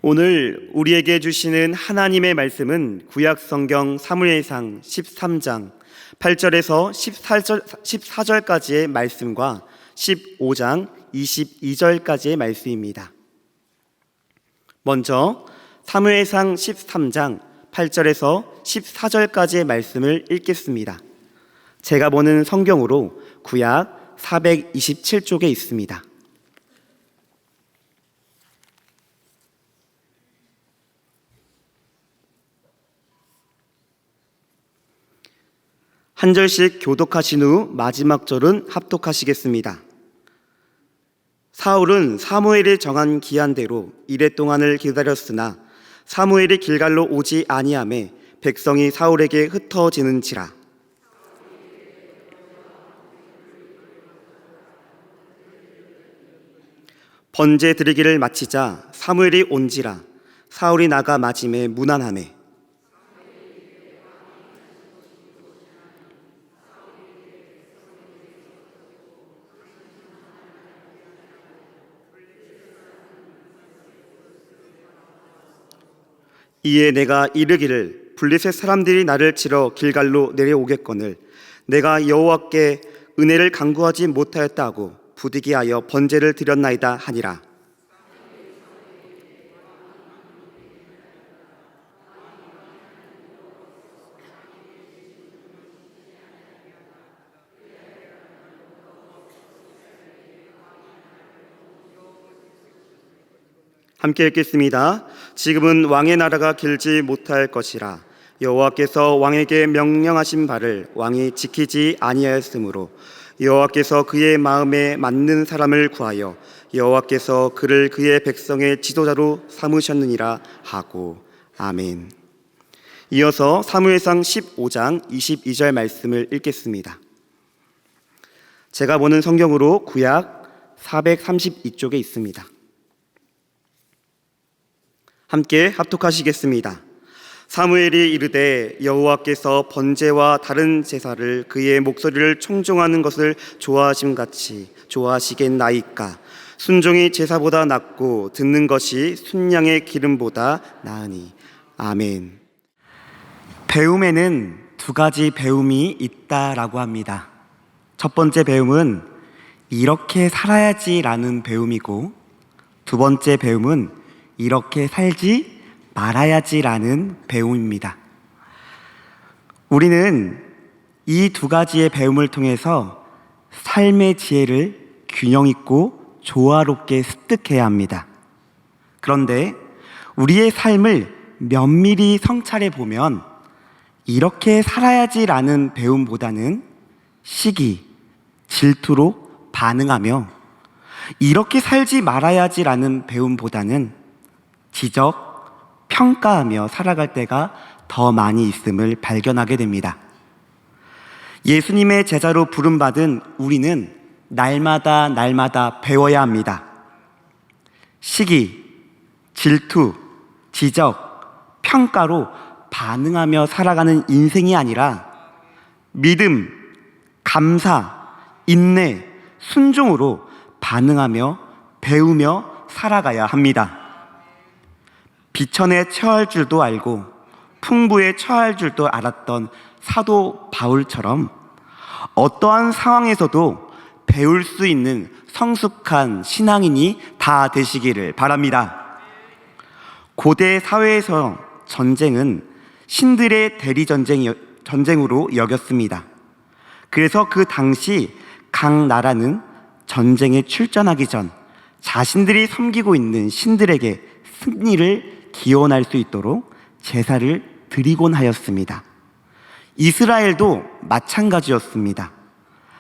오늘 우리에게 주시는 하나님의 말씀은 구약성경 사무엘상 13장 8절에서 14절까지의 말씀과 15장 22절까지의 말씀입니다. 먼저 사무엘상 13장 8절에서 14절까지의 말씀을 읽겠습니다. 제가 보는 성경으로 구약 427쪽에 있습니다. 한 절씩 교독하신 후 마지막 절은 합독하시겠습니다. 사울은 사무엘이 정한 기한대로 이레 동안을 기다렸으나 사무엘이 길갈로 오지 아니하매 백성이 사울에게 흩어지는지라. 번제 드리기를 마치자 사무엘이 온지라. 사울이 나가 맞음에 무난하매 이에 내가 이르기를 블레셋 사람들이 나를 치러 길갈로 내려오겠거늘 내가 여호와께 은혜를 간구하지 못하였다 하고 부득이하여 번제를 드렸나이다 하니라. 함께 읽겠습니다. 지금은 왕의 나라가 길지 못할 것이라. 여호와께서 왕에게 명령하신 바를 왕이 지키지 아니하였으므로 여호와께서 그의 마음에 맞는 사람을 구하여 여호와께서 그를 그의 백성의 지도자로 삼으셨느니라 하고. 아멘. 이어서 사무엘상 15장 22절 말씀을 읽겠습니다. 제가 보는 성경으로 구약 432쪽에 있습니다. 함께 합독하시겠습니다. 사무엘이 이르되 여호와께서 번제와 다른 제사를 그의 목소리를 청종하는 것을 좋아하심같이 좋아하시겠나이까. 순종이 제사보다 낫고 듣는 것이 순양의 기름보다 나으니. 아멘. 배움에는 두 가지 배움이 있다라고 합니다. 첫 번째 배움은 이렇게 살아야지라는 배움이고, 두 번째 배움은 이렇게 살지 말아야지라는 배움입니다. 우리는 이 두 가지의 배움을 통해서 삶의 지혜를 균형 있고 조화롭게 습득해야 합니다. 그런데 우리의 삶을 면밀히 성찰해 보면 이렇게 살아야지라는 배움보다는 시기, 질투로 반응하며 이렇게 살지 말아야지라는 배움보다는 지적, 평가하며 살아갈 때가 더 많이 있음을 발견하게 됩니다. 예수님의 제자로 부름받은 우리는 날마다 배워야 합니다. 시기, 질투, 지적, 평가로 반응하며 살아가는 인생이 아니라 믿음, 감사, 인내, 순종으로 반응하며 배우며 살아가야 합니다. 비천에 처할 줄도 알고 풍부에 처할 줄도 알았던 사도 바울처럼 어떠한 상황에서도 배울 수 있는 성숙한 신앙인이 다 되시기를 바랍니다. 고대 사회에서 전쟁은 신들의 대리 전쟁으로 여겼습니다. 그래서 그 당시 각 나라는 전쟁에 출전하기 전 자신들이 섬기고 있는 신들에게 승리를 기원할 수 있도록 제사를 드리곤 하였습니다. 이스라엘도 마찬가지였습니다.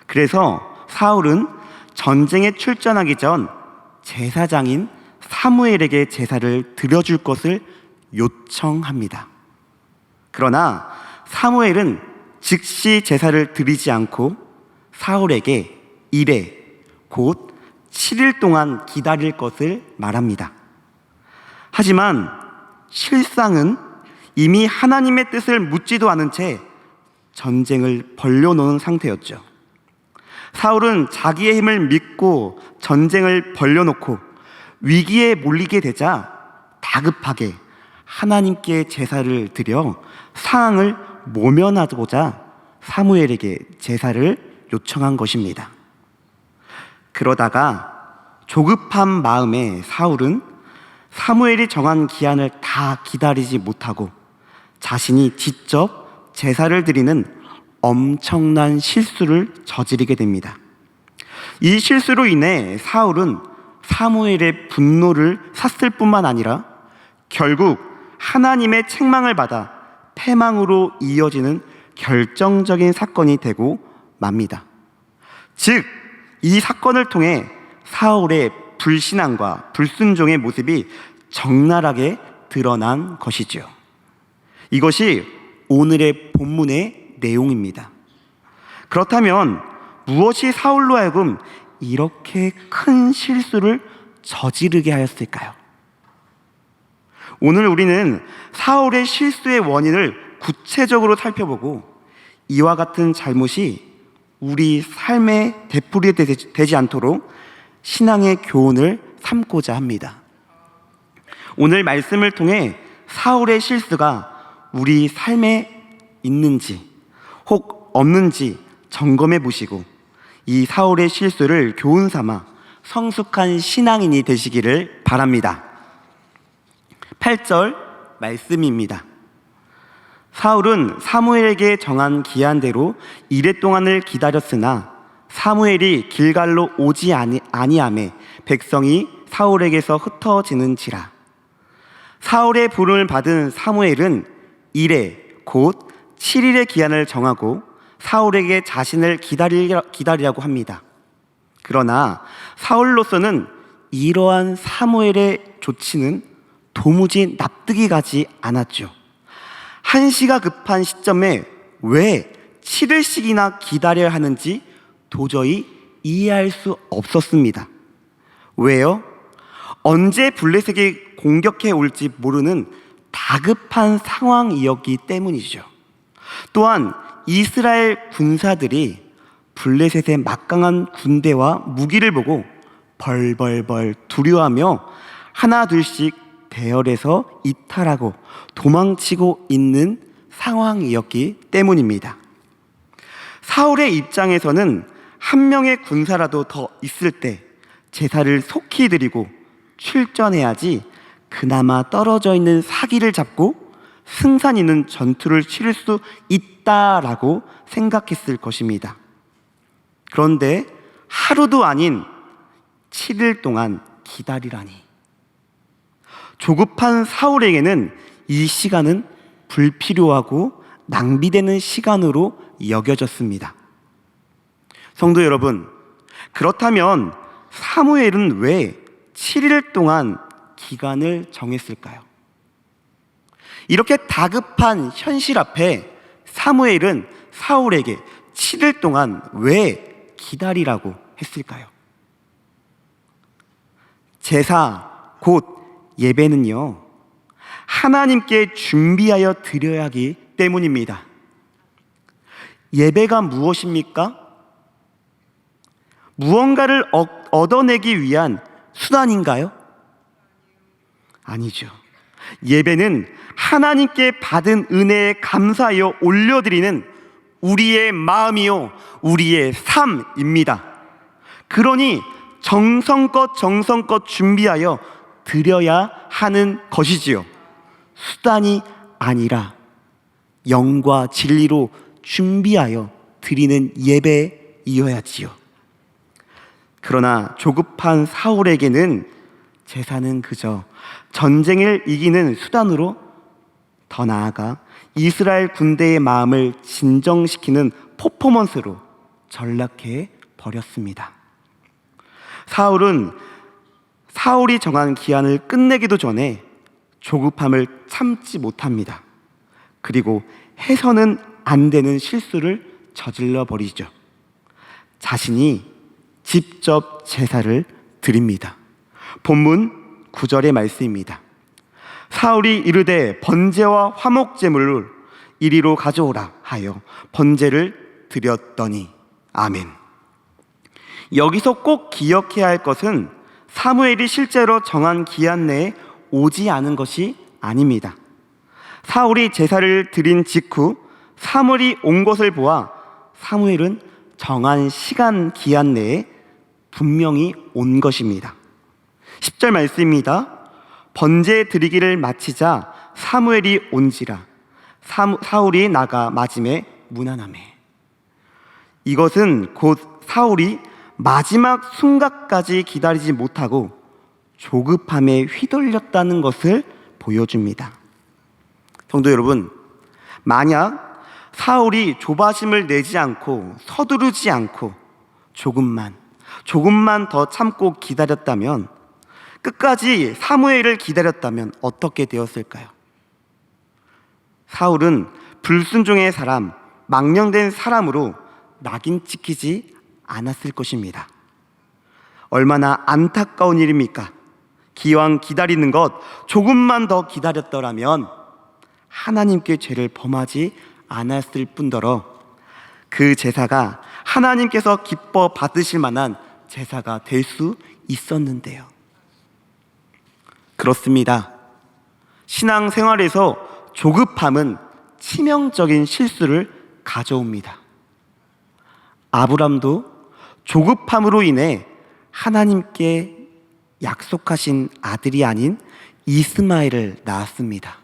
그래서 사울은 전쟁에 출전하기 전 제사장인 사무엘에게 제사를 드려줄 것을 요청합니다. 그러나 사무엘은 즉시 제사를 드리지 않고 사울에게 이레, 곧 7일 동안 기다릴 것을 말합니다. 하지만 실상은 이미 하나님의 뜻을 묻지도 않은 채 전쟁을 벌려놓은 상태였죠. 사울은 자기의 힘을 믿고 전쟁을 벌려놓고 위기에 몰리게 되자 다급하게 하나님께 제사를 드려 상황을 모면하고자 사무엘에게 제사를 요청한 것입니다. 그러다가 조급한 마음에 사울은 사무엘이 정한 기한을 다 기다리지 못하고 자신이 직접 제사를 드리는 엄청난 실수를 저지르게 됩니다. 이 실수로 인해 사울은 사무엘의 분노를 샀을 뿐만 아니라 결국 하나님의 책망을 받아 패망으로 이어지는 결정적인 사건이 되고 맙니다. 즉, 이 사건을 통해 사울의 불신앙과 불순종의 모습이 적나라하게 드러난 것이죠. 이것이 오늘의 본문의 내용입니다. 그렇다면 무엇이 사울로 하여금 이렇게 큰 실수를 저지르게 하였을까요? 오늘 우리는 사울의 실수의 원인을 구체적으로 살펴보고 이와 같은 잘못이 우리 삶의 되풀이가 되지 않도록 신앙의 교훈을 삼고자 합니다. 오늘 말씀을 통해 사울의 실수가 우리 삶에 있는지 혹 없는지 점검해 보시고 이 사울의 실수를 교훈 삼아 성숙한 신앙인이 되시기를 바랍니다. 8절 말씀입니다. 사울은 사무엘에게 정한 기한대로 이레 동안을 기다렸으나 사무엘이 길갈로 오지 아니하매 백성이 사울에게서 흩어지는지라. 사울의 부름을 받은 사무엘은 이레 곧 7일의 기한을 정하고 사울에게 자신을 기다리라고 합니다. 그러나 사울로서는 이러한 사무엘의 조치는 도무지 납득이 가지 않았죠. 한시가 급한 시점에 왜 7일씩이나 기다려야 하는지 도저히 이해할 수 없었습니다. 왜요? 언제 블레셋이 공격해 올지 모르는 다급한 상황이었기 때문이죠. 또한 이스라엘 군사들이 블레셋의 막강한 군대와 무기를 보고 벌벌벌 두려워하며 하나 둘씩 대열에서 이탈하고 도망치고 있는 상황이었기 때문입니다. 사울의 입장에서는 한 명의 군사라도 더 있을 때 제사를 속히 드리고 출전해야지 그나마 떨어져 있는 사기를 잡고 승산 있는 전투를 치를 수 있다라고 생각했을 것입니다. 그런데 하루도 아닌 7일 동안 기다리라니. 조급한 사울에게는 이 시간은 불필요하고 낭비되는 시간으로 여겨졌습니다. 성도 여러분, 그렇다면 사무엘은 왜 7일 동안 기간을 정했을까요? 이렇게 다급한 현실 앞에 사무엘은 사울에게 7일 동안 왜 기다리라고 했을까요? 제사, 곧 예배는요, 하나님께 준비하여 드려야 하기 때문입니다. 예배가 무엇입니까? 무언가를 얻어내기 위한 수단인가요? 아니죠. 예배는 하나님께 받은 은혜에 감사하여 올려드리는 우리의 마음이요, 우리의 삶입니다. 그러니 정성껏 준비하여 드려야 하는 것이지요. 수단이 아니라 영과 진리로 준비하여 드리는 예배이어야지요. 그러나 조급한 사울에게는 제사는 그저 전쟁을 이기는 수단으로, 더 나아가 이스라엘 군대의 마음을 진정시키는 퍼포먼스로 전락해 버렸습니다. 사울이 정한 기한을 끝내기도 전에 조급함을 참지 못합니다. 그리고 해서는 안 되는 실수를 저질러 버리죠. 자신이 직접 제사를 드립니다. 본문 9절의 말씀입니다. 사울이 이르되 번제와 화목제물을 이리로 가져오라 하여 번제를 드렸더니. 아멘. 여기서 꼭 기억해야 할 것은 사무엘이 실제로 정한 기한 내에 오지 않은 것이 아닙니다. 사울이 제사를 드린 직후 사무엘이 온 것을 보아 사무엘은 정한 시간 기한 내에 분명히 온 것입니다. 10절 말씀입니다. 번제 드리기를 마치자 사무엘이 온지라 사울이 나가 맞음에 무난하매. 이것은 곧 사울이 마지막 순간까지 기다리지 못하고 조급함에 휘둘렸다는 것을 보여줍니다. 성도 여러분, 만약 사울이 조바심을 내지 않고 서두르지 않고 조금만 더 참고 기다렸다면, 끝까지 사무엘을 기다렸다면 어떻게 되었을까요? 사울은 불순종의 사람, 망령된 사람으로 낙인 찍히지 않았을 것입니다. 얼마나 안타까운 일입니까? 기왕 기다리는 것 조금만 더 기다렸더라면 하나님께 죄를 범하지 않았을 뿐더러 그 제사가 하나님께서 기뻐 받으실 만한 제사가 될 수 있었는데요. 그렇습니다. 신앙생활에서 조급함은 치명적인 실수를 가져옵니다. 아브람도 조급함으로 인해 하나님께 약속하신 아들이 아닌 이스마엘을 낳았습니다.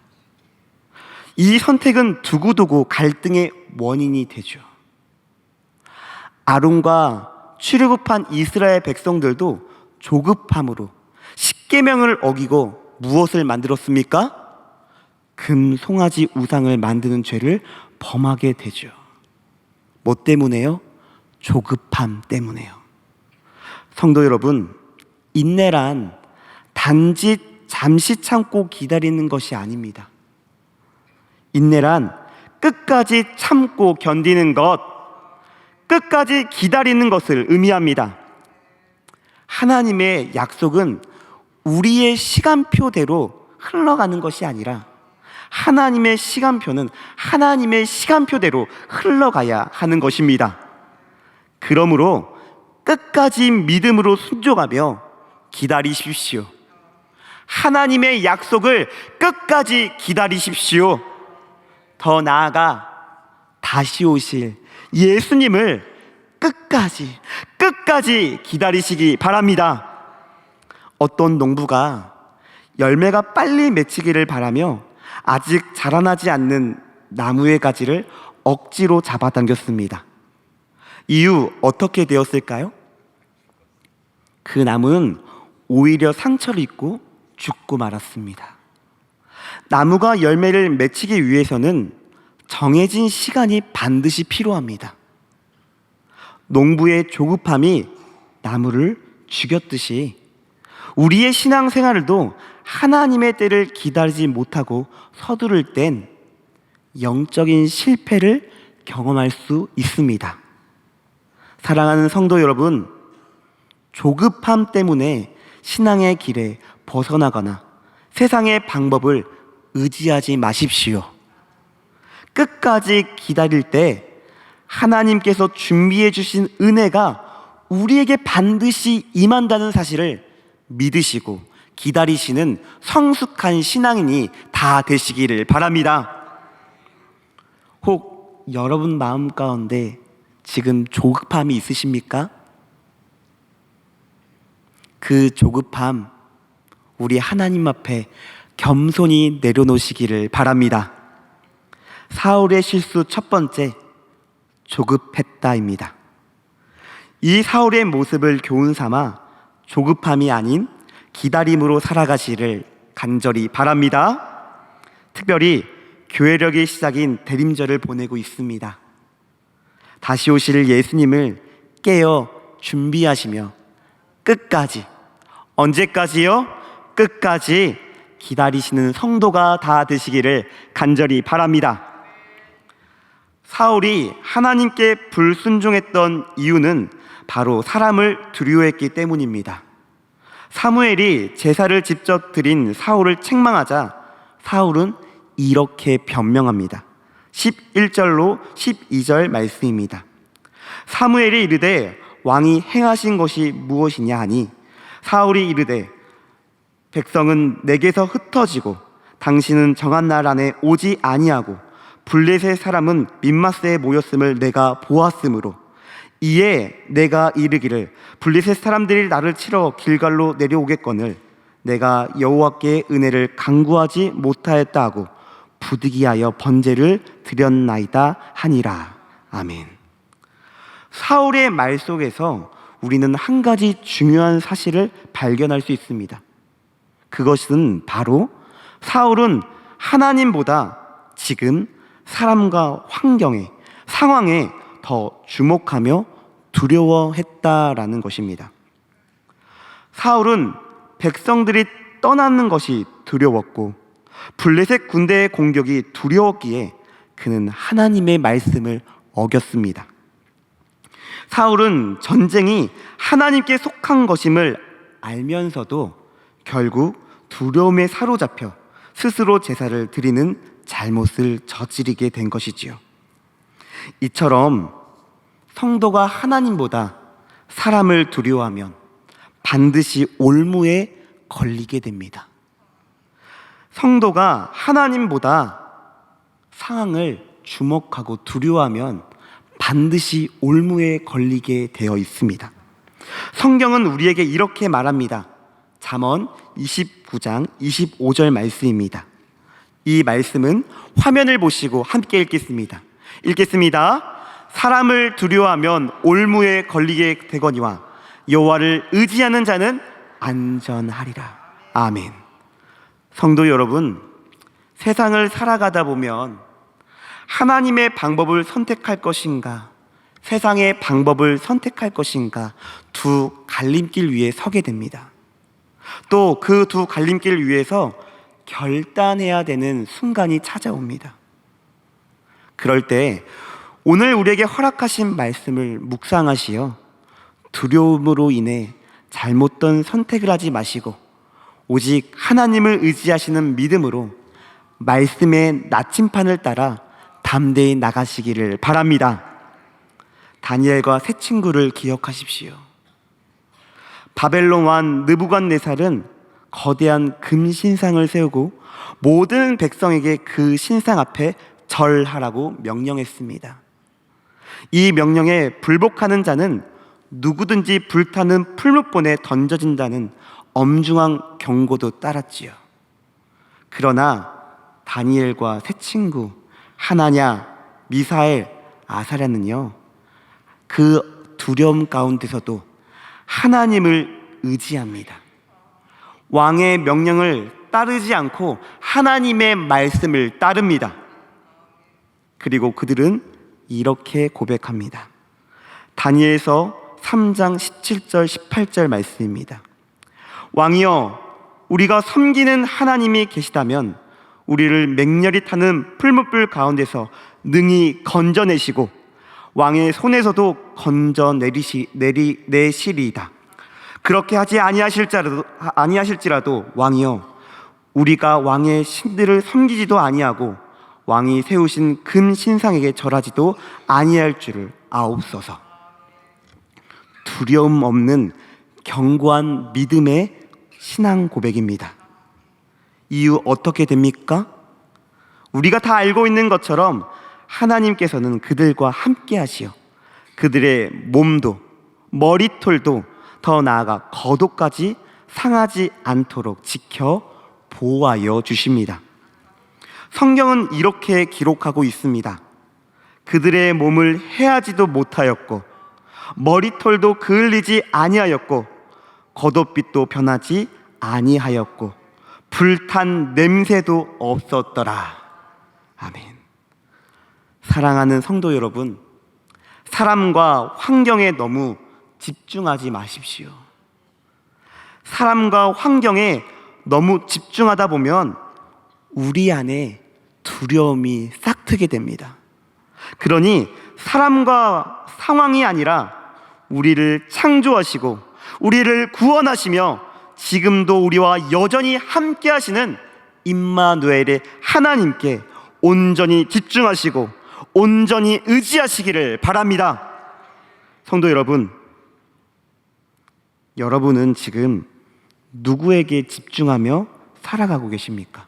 이 선택은 두고두고 갈등의 원인이 되죠. 아론과 출애굽한 이스라엘 백성들도 조급함으로 십계명을 어기고 무엇을 만들었습니까? 금 송아지 우상을 만드는 죄를 범하게 되죠. 뭐 때문에요? 조급함 때문에요. 성도 여러분, 인내란 단지 잠시 참고 기다리는 것이 아닙니다. 인내란 끝까지 참고 견디는 것, 끝까지 기다리는 것을 의미합니다. 하나님의 약속은 우리의 시간표대로 흘러가는 것이 아니라 하나님의 시간표는 하나님의 시간표대로 흘러가야 하는 것입니다. 그러므로 끝까지 믿음으로 순종하며 기다리십시오. 하나님의 약속을 끝까지 기다리십시오. 더 나아가 다시 오실 예수님을 끝까지 기다리시기 바랍니다. 어떤 농부가 열매가 빨리 맺히기를 바라며 아직 자라나지 않는 나무의 가지를 억지로 잡아당겼습니다. 이후 어떻게 되었을까요? 그 나무는 오히려 상처를 입고 죽고 말았습니다. 나무가 열매를 맺히기 위해서는 정해진 시간이 반드시 필요합니다. 농부의 조급함이 나무를 죽였듯이 우리의 신앙생활도 하나님의 때를 기다리지 못하고 서두를 땐 영적인 실패를 경험할 수 있습니다. 사랑하는 성도 여러분, 조급함 때문에 신앙의 길에 벗어나거나 세상의 방법을 의지하지 마십시오. 끝까지 기다릴 때 하나님께서 준비해 주신 은혜가 우리에게 반드시 임한다는 사실을 믿으시고 기다리시는 성숙한 신앙인이 다 되시기를 바랍니다. 혹 여러분 마음 가운데 지금 조급함이 있으십니까? 그 조급함 우리 하나님 앞에 겸손히 내려놓으시기를 바랍니다. 사울의 실수 첫 번째, 조급했다입니다. 이 사울의 모습을 교훈 삼아 조급함이 아닌 기다림으로 살아가시를 간절히 바랍니다. 특별히 교회력의 시작인 대림절을 보내고 있습니다. 다시 오실 예수님을 깨어 준비하시며 끝까지, 언제까지요? 끝까지 기다리시는 성도가 다 되시기를 간절히 바랍니다. 사울이 하나님께 불순종했던 이유는 바로 사람을 두려워했기 때문입니다. 사무엘이 제사를 직접 드린 사울을 책망하자 사울은 이렇게 변명합니다. 11절로 12절 말씀입니다. 사무엘이 이르되 왕이 행하신 것이 무엇이냐 하니 사울이 이르되 백성은 내게서 흩어지고 당신은 정한 날 안에 오지 아니하고 블레셋 사람은 밋마스에 모였음을 내가 보았으므로 이에 내가 이르기를 블레셋 사람들이 나를 치러 길갈로 내려오겠거늘 내가 여호와께 은혜를 간구하지 못하였다 하고 부득이하여 번제를 드렸나이다 하니라. 아멘. 사울의 말 속에서 우리는 한 가지 중요한 사실을 발견할 수 있습니다. 그것은 바로 사울은 하나님보다 지금 사람과 환경에, 상황에 더 주목하며 두려워했다라는 것입니다. 사울은 백성들이 떠나는 것이 두려웠고 블레셋 군대의 공격이 두려웠기에 그는 하나님의 말씀을 어겼습니다. 사울은 전쟁이 하나님께 속한 것임을 알면서도 결국 두려움에 사로잡혀 스스로 제사를 드리는 잘못을 저지르게 된 것이지요. 이처럼 성도가 하나님보다 사람을 두려워하면 반드시 올무에 걸리게 됩니다. 성도가 하나님보다 상황을 주목하고 두려워하면 반드시 올무에 걸리게 되어 있습니다. 성경은 우리에게 이렇게 말합니다. 잠언 29장 25절 말씀입니다. 이 말씀은 화면을 보시고 함께 읽겠습니다. 사람을 두려워하면 올무에 걸리게 되거니와 여호와를 의지하는 자는 안전하리라. 아멘. 성도 여러분, 세상을 살아가다 보면 하나님의 방법을 선택할 것인가, 세상의 방법을 선택할 것인가 두 갈림길 위에 서게 됩니다. 또 그 두 갈림길 위에서 결단해야 되는 순간이 찾아옵니다. 그럴 때 오늘 우리에게 허락하신 말씀을 묵상하시어 두려움으로 인해 잘못된 선택을 하지 마시고 오직 하나님을 의지하시는 믿음으로 말씀의 나침판을 따라 담대히 나가시기를 바랍니다. 다니엘과 세 친구를 기억하십시오. 바벨론 왕 느부갓네살은 거대한 금 신상을 세우고 모든 백성에게 그 신상 앞에 절하라고 명령했습니다. 이 명령에 불복하는 자는 누구든지 불타는 풀무본에 던져진다는 엄중한 경고도 따랐지요. 그러나 다니엘과 세 친구 하나냐, 미사엘, 아사랴는요, 그 두려움 가운데서도 하나님을 의지합니다. 왕의 명령을 따르지 않고 하나님의 말씀을 따릅니다. 그리고 그들은 이렇게 고백합니다. 다니엘서 3장 17절 18절 말씀입니다. 왕이여, 우리가 섬기는 하나님이 계시다면 우리를 맹렬히 타는 풀무불 가운데서 능히 건져내시고 왕의 손에서도 건져내시리이다. 그렇게 하지 아니하실지라도 왕이여, 우리가 왕의 신들을 섬기지도 아니하고 왕이 세우신 금 신상에게 절하지도 아니할 줄을 아옵소서. 두려움 없는 견고한 믿음의 신앙 고백입니다. 이유 어떻게 됩니까? 우리가 다 알고 있는 것처럼 하나님께서는 그들과 함께 하시어 그들의 몸도 머리털도 더 나아가 겉옷까지 상하지 않도록 지켜 보호하여 주십니다. 성경은 이렇게 기록하고 있습니다. 그들의 몸을 해하지도 못하였고 머리털도 그을리지 아니하였고 겉옷빛도 변하지 아니하였고 불탄 냄새도 없었더라. 아멘. 사랑하는 성도 여러분, 사람과 환경에 너무 집중하지 마십시오. 사람과 환경에 너무 집중하다 보면 우리 안에 두려움이 싹트게 됩니다. 그러니 사람과 상황이 아니라 우리를 창조하시고 우리를 구원하시며 지금도 우리와 여전히 함께 하시는 임마누엘의 하나님께 온전히 집중하시고 온전히 의지하시기를 바랍니다. 성도 여러분, 여러분은 지금 누구에게 집중하며 살아가고 계십니까?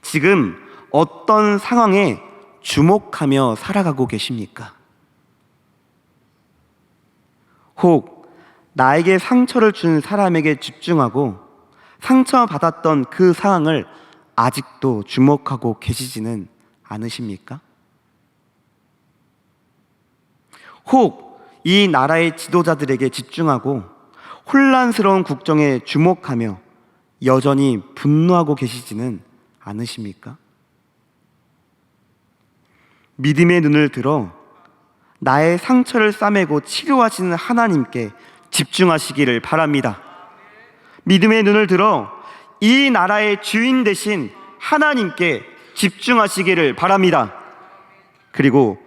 지금 어떤 상황에 주목하며 살아가고 계십니까? 혹 나에게 상처를 준 사람에게 집중하고 상처받았던 그 상황을 아직도 주목하고 계시지는 않으십니까? 혹 이 나라의 지도자들에게 집중하고 혼란스러운 국정에 주목하며 여전히 분노하고 계시지는 않으십니까? 믿음의 눈을 들어 나의 상처를 싸매고 치료하시는 하나님께 집중하시기를 바랍니다. 믿음의 눈을 들어 이 나라의 주인 되신 하나님께 집중하시기를 바랍니다. 그리고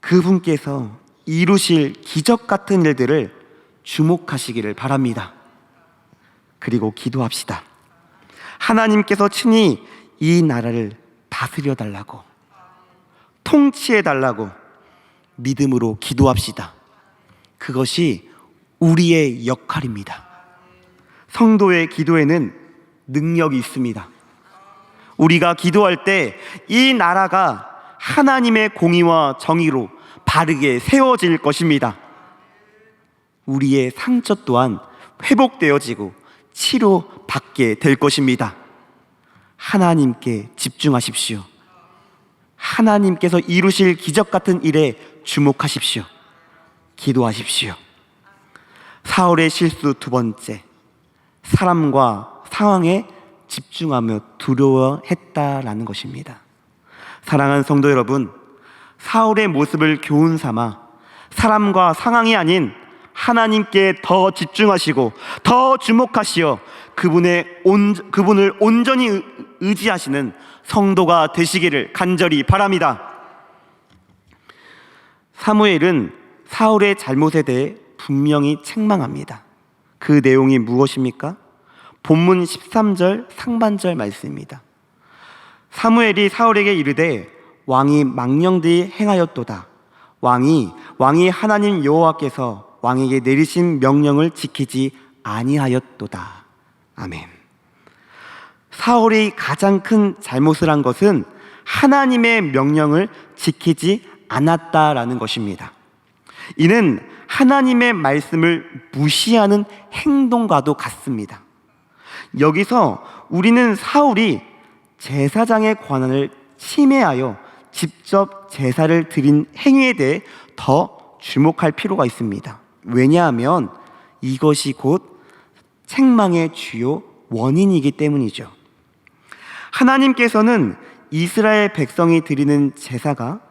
그분께서 이루실 기적 같은 일들을 주목하시기를 바랍니다. 그리고 기도합시다. 하나님께서 친히 이 나라를 다스려 달라고, 통치해 달라고 믿음으로 기도합시다. 그것이 우리의 역할입니다. 성도의 기도에는 능력이 있습니다. 우리가 기도할 때 이 나라가 하나님의 공의와 정의로 바르게 세워질 것입니다. 우리의 상처 또한 회복되어지고 치료받게 될 것입니다. 하나님께 집중하십시오. 하나님께서 이루실 기적 같은 일에 주목하십시오. 기도하십시오. 사울의 실수 두 번째, 사람과 상황에 집중하며 두려워했다라는 것입니다. 사랑하는 성도 여러분, 사울의 모습을 교훈 삼아 사람과 상황이 아닌 하나님께 더 집중하시고 더 주목하시어 그분을 온전히 의지하시는 성도가 되시기를 간절히 바랍니다. 사무엘은 사울의 잘못에 대해 분명히 책망합니다. 그 내용이 무엇입니까? 본문 13절 상반절 말씀입니다. 사무엘이 사울에게 이르되 왕이 망령되이 행하였도다. 왕이 하나님 여호와께서 왕에게 내리신 명령을 지키지 아니하였도다. 아멘. 사울이 가장 큰 잘못을 한 것은 하나님의 명령을 지키지 않았다라는 것입니다. 이는 하나님의 말씀을 무시하는 행동과도 같습니다. 여기서 우리는 사울이 제사장의 권한을 침해하여 직접 제사를 드린 행위에 대해 더 주목할 필요가 있습니다. 왜냐하면 이것이 곧 책망의 주요 원인이기 때문이죠. 하나님께서는 이스라엘 백성이 드리는 제사가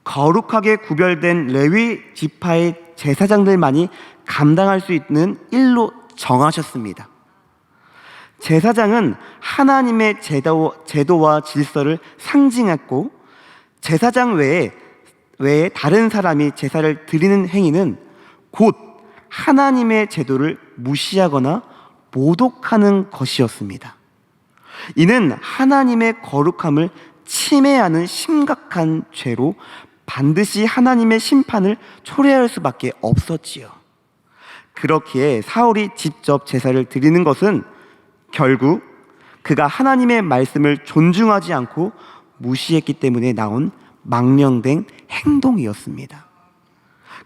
거룩하게 구별된 레위 지파의 제사장들만이 감당할 수 있는 일로 정하셨습니다. 제사장은 하나님의 제도와 질서를 상징했고, 제사장 외에 다른 사람이 제사를 드리는 행위는 곧 하나님의 제도를 무시하거나 모독하는 것이었습니다. 이는 하나님의 거룩함을 침해하는 심각한 죄로 반드시 하나님의 심판을 초래할 수밖에 없었지요. 그렇기에 사울이 직접 제사를 드리는 것은 결국 그가 하나님의 말씀을 존중하지 않고 무시했기 때문에 나온 망령된 행동이었습니다.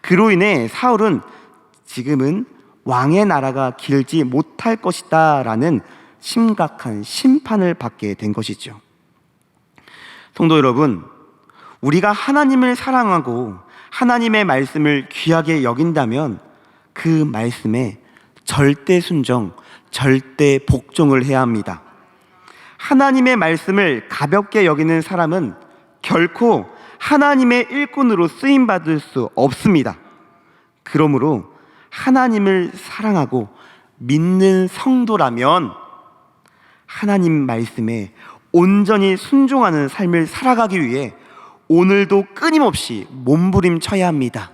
그로 인해 사울은 지금은 왕의 나라가 길지 못할 것이다 라는 심각한 심판을 받게 된 것이죠. 성도 여러분, 우리가 하나님을 사랑하고 하나님의 말씀을 귀하게 여긴다면 그 말씀에 절대 순종, 절대 복종을 해야 합니다. 하나님의 말씀을 가볍게 여기는 사람은 결코 하나님의 일꾼으로 쓰임받을 수 없습니다. 그러므로 하나님을 사랑하고 믿는 성도라면 하나님 말씀에 온전히 순종하는 삶을 살아가기 위해 오늘도 끊임없이 몸부림쳐야 합니다.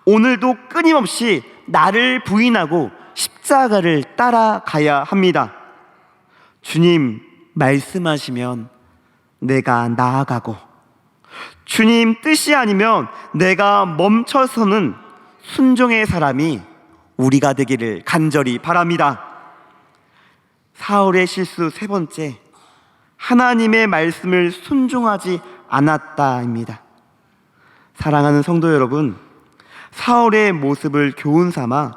오늘도 끊임없이 나를 부인하고 십자가를 따라가야 합니다. 주님 말씀하시면 내가 나아가고, 주님 뜻이 아니면 내가 멈춰서는 순종의 사람이 우리가 되기를 간절히 바랍니다. 사울의 실수 세 번째, 하나님의 말씀을 순종하지 않았다입니다. 사랑하는 성도 여러분, 사울의 모습을 교훈 삼아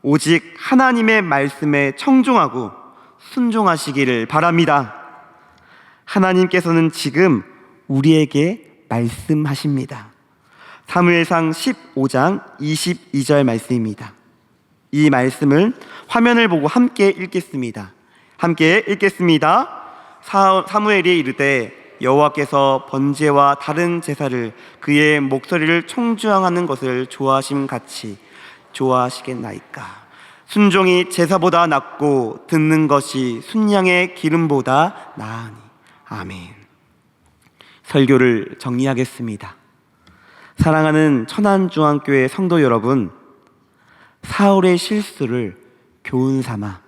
오직 하나님의 말씀에 청종하고 순종하시기를 바랍니다. 하나님께서는 지금 우리에게 말씀하십니다. 사무엘상 15장 22절 말씀입니다. 이 말씀을 화면을 보고 함께 읽겠습니다. 함께 읽겠습니다. 사무엘이 이르되 여호와께서 번제와 다른 제사를 그의 목소리를 청중하는 것을 좋아하심 같이 좋아하시겠나이까. 순종이 제사보다 낫고 듣는 것이 순양의 기름보다 나으니. 아멘. 설교를 정리하겠습니다. 사랑하는 천안중앙교회 성도 여러분, 사울의 실수를 교훈 삼아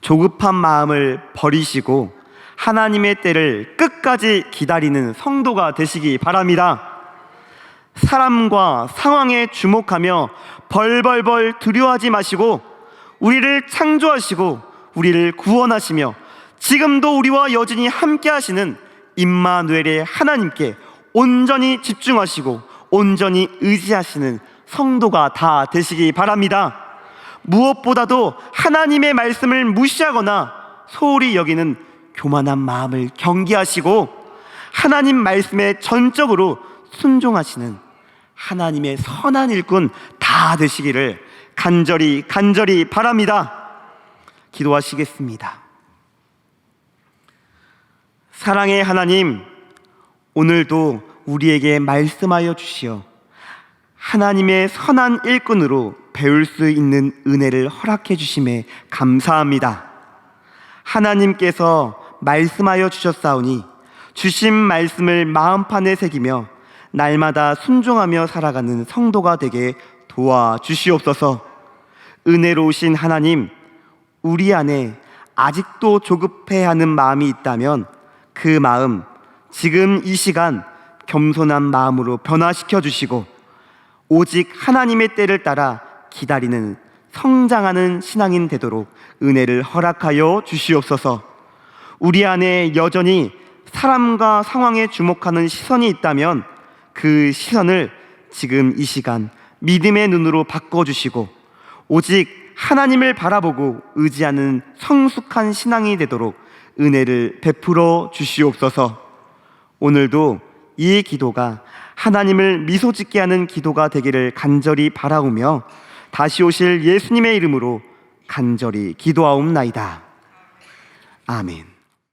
조급한 마음을 버리시고 하나님의 때를 끝까지 기다리는 성도가 되시기 바랍니다. 사람과 상황에 주목하며 벌벌벌 두려워하지 마시고 우리를 창조하시고 우리를 구원하시며 지금도 우리와 여전히 함께 하시는 임마누엘의 하나님께 온전히 집중하시고 온전히 의지하시는 성도가 다 되시기 바랍니다. 무엇보다도 하나님의 말씀을 무시하거나 소홀히 여기는 교만한 마음을 경계하시고 하나님 말씀에 전적으로 순종하시는 하나님의 선한 일꾼 다 되시기를 간절히 바랍니다. 기도하시겠습니다. 사랑의 하나님, 오늘도 우리에게 말씀하여 주시어 하나님의 선한 일꾼으로 배울 수 있는 은혜를 허락해 주심에 감사합니다. 하나님께서 말씀하여 주셨사오니 주신 말씀을 마음판에 새기며 날마다 순종하며 살아가는 성도가 되게 도와주시옵소서. 은혜로우신 하나님, 우리 안에 아직도 조급해하는 마음이 있다면 그 마음 지금 이 시간 겸손한 마음으로 변화시켜 주시고 오직 하나님의 때를 따라 기다리는 성장하는 신앙인 되도록 은혜를 허락하여 주시옵소서. 우리 안에 여전히 사람과 상황에 주목하는 시선이 있다면 그 시선을 지금 이 시간 믿음의 눈으로 바꿔주시고 오직 하나님을 바라보고 의지하는 성숙한 신앙이 되도록 은혜를 베풀어 주시옵소서. 오늘도 이 기도가 하나님을 미소 짓게 하는 기도가 되기를 간절히 바라오며 다시 오실 예수님의 이름으로 간절히 기도하옵나이다. 아멘.